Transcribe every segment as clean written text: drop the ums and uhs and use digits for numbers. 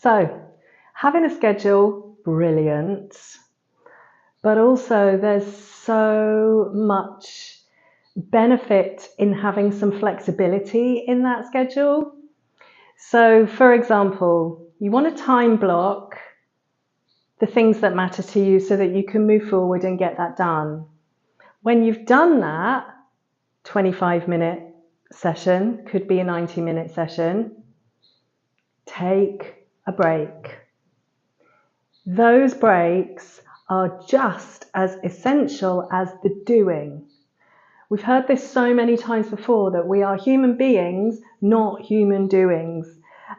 So, having a schedule, brilliant. But also there's so much benefit in having some flexibility in that schedule. So, for example, you want to time block the things that matter to you so that you can move forward and get that done. When you've done that, 25-minute session, could be a 90-minute session, take a break. Those breaks are just as essential as the doing. We've heard this so many times before, that we are human beings, not human doings.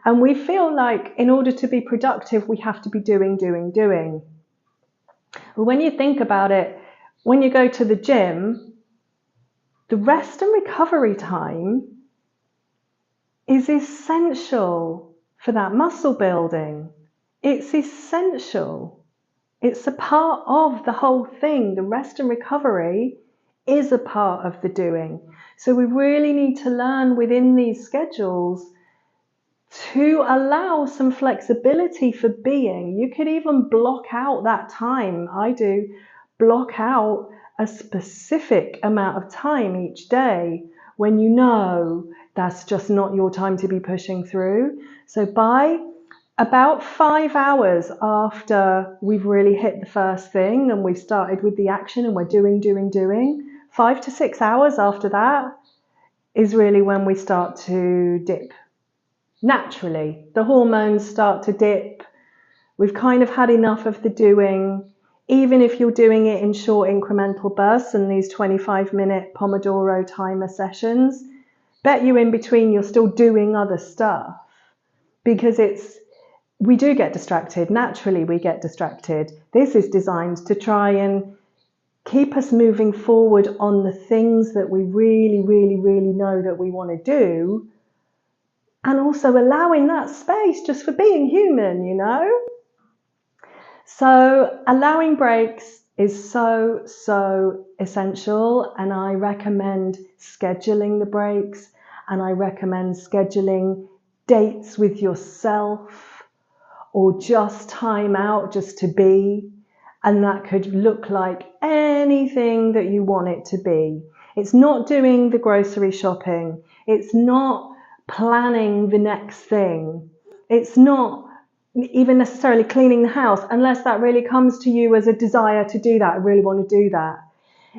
And we feel like in order to be productive, we have to be doing. But when you think about it, when you go to the gym, the rest and recovery time is essential for that muscle building. It's essential. It's a part of the whole thing. The rest and recovery is a part of the doing. So we really need to learn within these schedules to allow some flexibility for being. You could even block out that time. I do block out a specific amount of time each day when you know that's just not your time to be pushing through. So by about 5 hours after we've really hit the first thing and we've started with the action and we're doing, 5 to 6 hours after that is really when we start to dip. Naturally, the hormones start to dip. We've kind of had enough of the doing. Even if you're doing it in short incremental bursts and these 25-minute Pomodoro timer sessions, bet you in between you're still doing other stuff, because we do get distracted. Naturally, we get distracted. This is designed to try and keep us moving forward on the things that we really know that we want to do, and also allowing that space just for being human, you know? So allowing breaks is so essential, and I recommend scheduling the breaks, and I recommend scheduling dates with yourself, or just time out just to be. And that could look like anything that you want it to be. It's not doing the grocery shopping. It's not planning the next thing. It's not even necessarily cleaning the house, unless that really comes to you as a desire to do that. I really want to do that.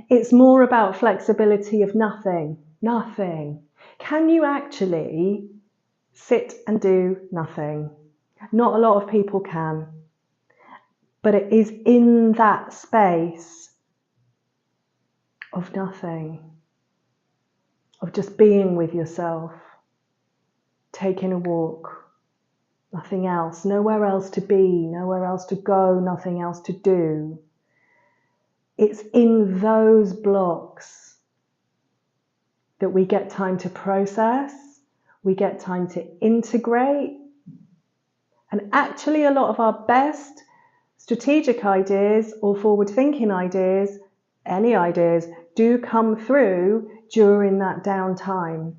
It's more about flexibility of nothing. Can you actually sit and do nothing? Not a lot of people can. But it is in that space of nothing, of just being with yourself, taking a walk, nothing else, nowhere else to be, nowhere else to go, nothing else to do. It's in those blocks that we get time to process, we get time to integrate, and actually a lot of our best strategic ideas or forward-thinking ideas, any ideas, do come through during that downtime.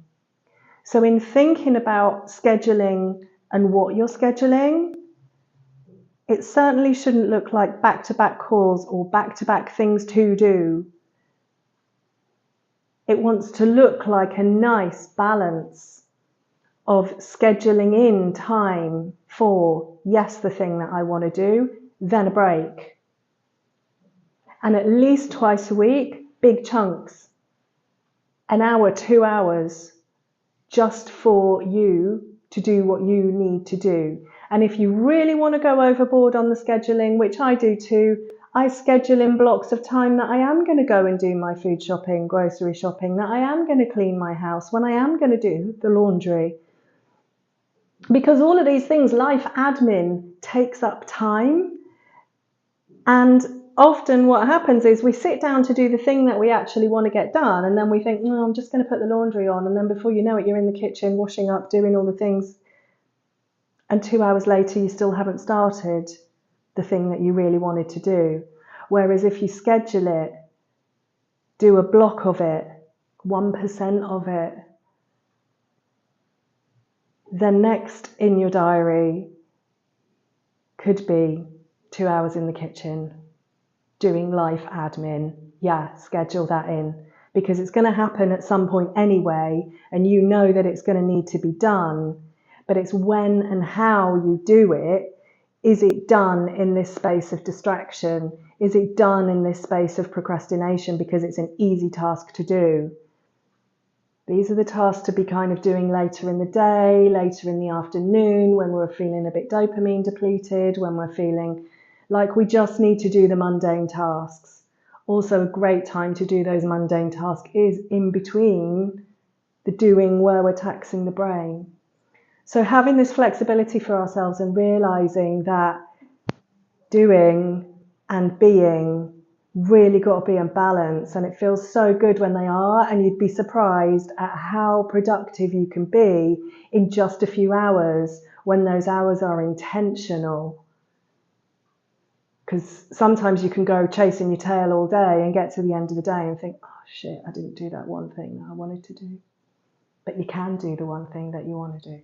So in thinking about scheduling and what you're scheduling, it certainly shouldn't look like back-to-back calls or back-to-back things to do. It wants to look like a nice balance of scheduling in time for, yes, the thing that I want to do, then a break. And at least twice a week, big chunks, an hour, 2 hours, just for you to do what you need to do. And if you really want to go overboard on the scheduling, which I do too, I schedule in blocks of time that I am going to go and do my food shopping, grocery shopping, that I am going to clean my house, when I am going to do the laundry. Because all of these things, life admin takes up time. And often what happens is we sit down to do the thing that we actually want to get done, and then we think, no, I'm just going to put the laundry on, and then before you know it, you're in the kitchen washing up, doing all the things, and 2 hours later you still haven't started the thing that you really wanted to do. Whereas if you schedule it, do a block of it, 1% of it, then next in your diary could be 2 hours in the kitchen doing life admin. Yeah, schedule that in, because it's going to happen at some point anyway, and you know that it's going to need to be done, but it's when and how you do it. Is it done in this space of distraction? Is it done in this space of procrastination because it's an easy task to do? These are the tasks to be kind of doing later in the day, later in the afternoon, when we're feeling a bit dopamine depleted, when we're feeling like we just need to do the mundane tasks. Also, a great time to do those mundane tasks is in between the doing where we're taxing the brain. So having this flexibility for ourselves and realizing that doing and being really got to be in balance, and it feels so good when they are, and you'd be surprised at how productive you can be in just a few hours when those hours are intentional. Because sometimes you can go chasing your tail all day and get to the end of the day and think, oh shit, I didn't do that one thing that I wanted to do. But you can do the one thing that you want to do.